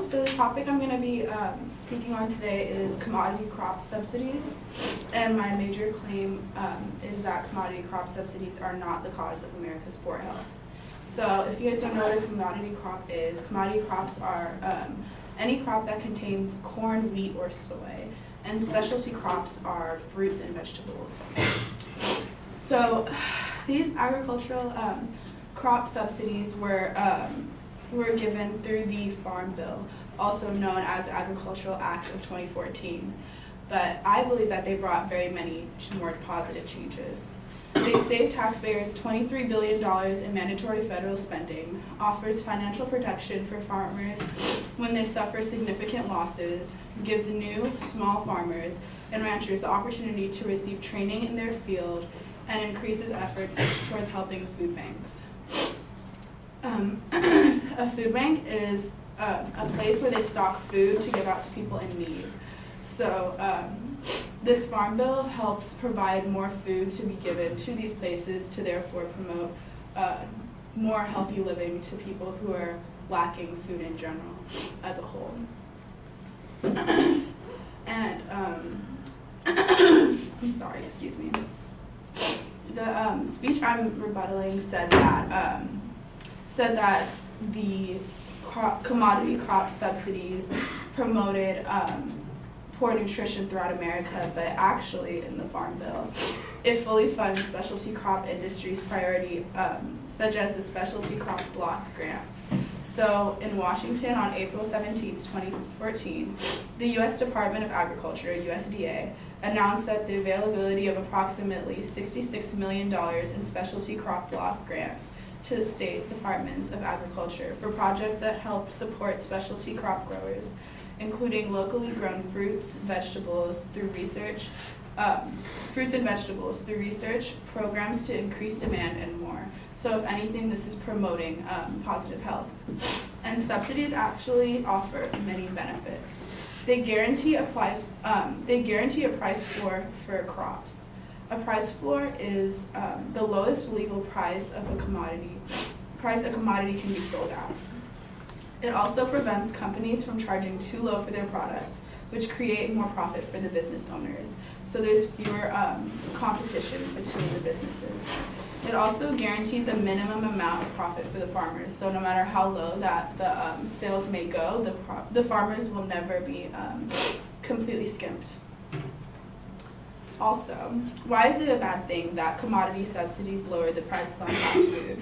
So the topic I'm going to be speaking on today is commodity crop subsidies, and my major claim is that commodity crop subsidies are not the cause of America's poor health. So if you guys don't know what a commodity crop is, commodity crops are any crop that contains corn, wheat, or soy, and specialty crops are fruits and vegetables. So these agricultural crop subsidies were given through the Farm Bill, also known as the Agricultural Act of 2014. But I believe that they brought very many more positive changes. They saved taxpayers $23 billion in mandatory federal spending, offers financial protection for farmers when they suffer significant losses, gives new small farmers and ranchers the opportunity to receive training in their field, and increases efforts towards helping food banks. A food bank is a place where they stock food to give out to people in need. So this Farm Bill helps provide more food to be given to these places to therefore promote more healthy living to people who are lacking food in general as a whole. And I'm sorry, excuse me. The speech I'm rebuttaling said that the commodity crop subsidies promoted poor nutrition throughout America, but actually in the Farm Bill, it fully funds specialty crop industries priority, such as the specialty crop block grants. So in Washington on April 17, 2014, the U.S. Department of Agriculture, USDA, announced that the availability of approximately $66 million in specialty crop block grants to the state departments of agriculture for projects that help support specialty crop growers, including locally grown fruits and vegetables through research, programs to increase demand, and more. So if anything, this is promoting positive health. And subsidies actually offer many benefits. They guarantee a price floor for crops. A price floor is the lowest legal price of a commodity can be sold at. It also prevents companies from charging too low for their products, which create more profit for the business owners. So there's fewer competition between the businesses. It also guarantees a minimum amount of profit for the farmers. So no matter how low that the sales may go, the farmers will never be completely skimped. Also, why is it a bad thing that commodity subsidies lower the prices on fast food?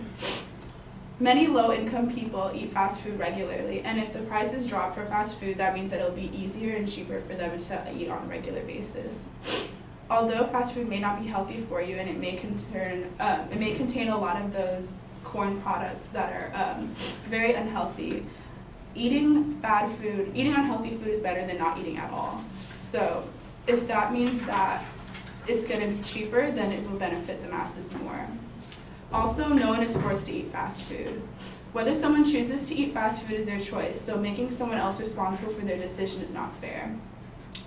Many low-income people eat fast food regularly, and if the prices drop for fast food, that means that it'll be easier and cheaper for them to eat on a regular basis. Although fast food may not be healthy for you, and it may contain a lot of those corn products that are very unhealthy, eating unhealthy food is better than not eating at all. So if that means that it's going to be cheaper, then it will benefit the masses more. Also, no one is forced to eat fast food. Whether someone chooses to eat fast food is their choice, so making someone else responsible for their decision is not fair.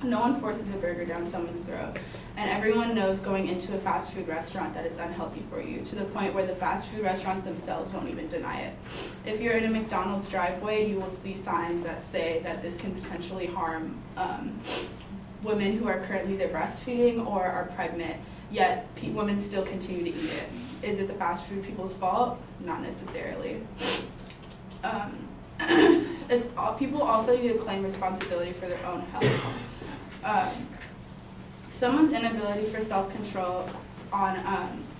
No one forces a burger down someone's throat, and everyone knows going into a fast food restaurant that it's unhealthy for you, to the point where the fast food restaurants themselves won't even deny it. If you're in a McDonald's driveway, you will see signs that say that this can potentially harm women who are currently either breastfeeding or are pregnant, yet women still continue to eat it. Is it the fast food people's fault? Not necessarily. People also need to claim responsibility for their own health. Someone's inability for self-control on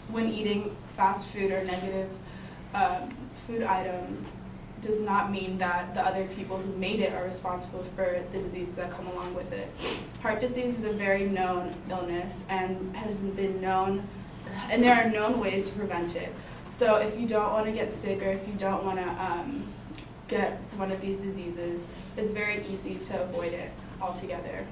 when eating fast food or negative food items does not mean that the other people who made it are responsible for the diseases that come along with it. Heart disease is a very known illness and has been known, and there are known ways to prevent it. So if you don't want to get sick, or if you don't want to get one of these diseases, it's very easy to avoid it altogether.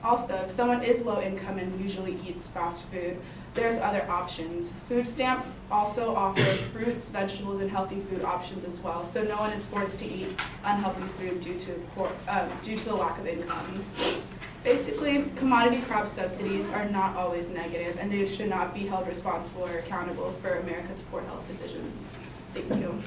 Also, if someone is low income and usually eats fast food, there's other options. Food stamps also offer fruits, vegetables, and healthy food options as well, so no one is forced to eat unhealthy food due to the lack of income. Basically, commodity crop subsidies are not always negative, and they should not be held responsible or accountable for America's poor health decisions. Thank you.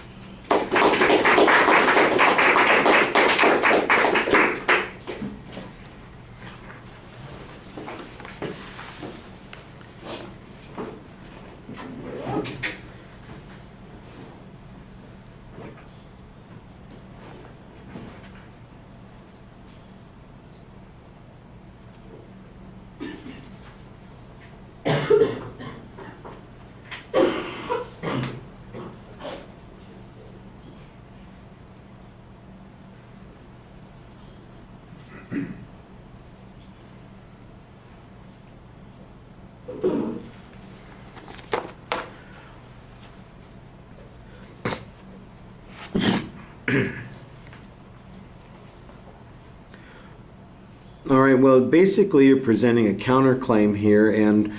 All right, well, basically you're presenting a counterclaim here, and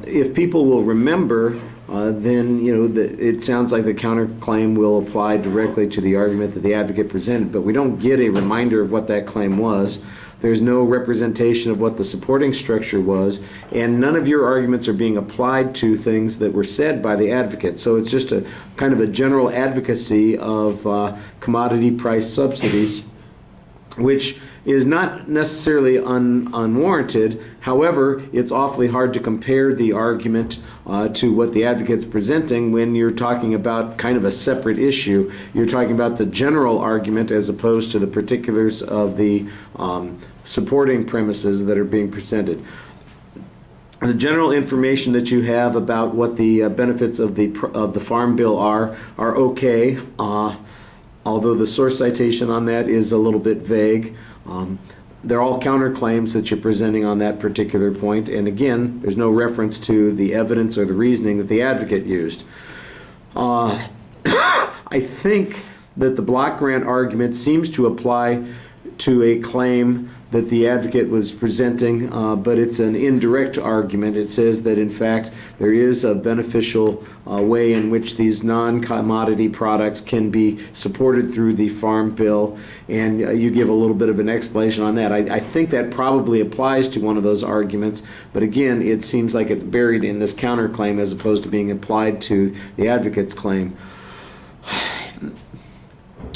if people will remember, then it sounds like the counterclaim will apply directly to the argument that the advocate presented, but we don't get a reminder of what that claim was. There's no representation of what the supporting structure was, and none of your arguments are being applied to things that were said by the advocate. So it's just a kind of a general advocacy of commodity price subsidies, which is not necessarily unwarranted. However, it's awfully hard to compare the argument to what the advocate's presenting when you're talking about kind of a separate issue. You're talking about the general argument as opposed to the particulars of the supporting premises that are being presented. The general information that you have about what the benefits of the Farm Bill are okay, although the source citation on that is a little bit vague. They're all counterclaims that you're presenting on that particular point, and again, there's no reference to the evidence or the reasoning that the advocate used. I think that the block grant argument seems to apply to a claim that the advocate was presenting, but it's an indirect argument. It says that in fact there is a beneficial way in which these non-commodity products can be supported through the Farm Bill, and you give a little bit of an explanation on that. I think that probably applies to one of those arguments, but again, it seems like it's buried in this counterclaim as opposed to being applied to the advocate's claim.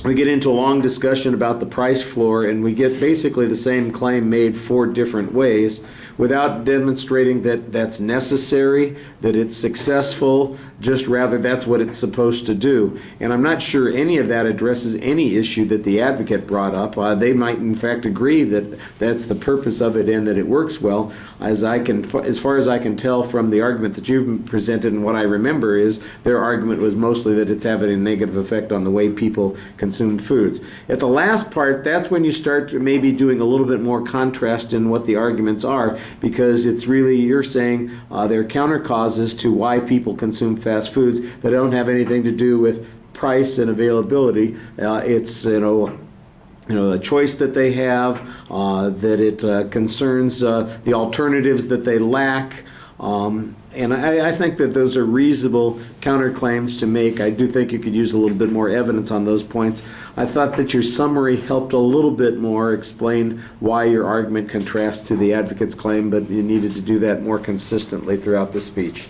We get into a long discussion about the price floor, and we get basically the same claim made 4 different ways without demonstrating that that's necessary, that it's successful, just rather that's what it's supposed to do. And I'm not sure any of that addresses any issue that the advocate brought up. They might in fact agree that that's the purpose of it and that it works well. As far as I can tell from the argument that you've presented, and what I remember is their argument was mostly that it's having a negative effect on the way people consume foods. At the last part, that's when you start maybe doing a little bit more contrast in what the arguments are, because it's really, you're saying there are counter causes to why people consume fast foods that don't have anything to do with price and availability. It's a choice that they have, that it concerns the alternatives that they lack. And I think that those are reasonable counterclaims to make. I do think you could use a little bit more evidence on those points. I thought that your summary helped a little bit more explain why your argument contrasts to the advocate's claim, but you needed to do that more consistently throughout the speech.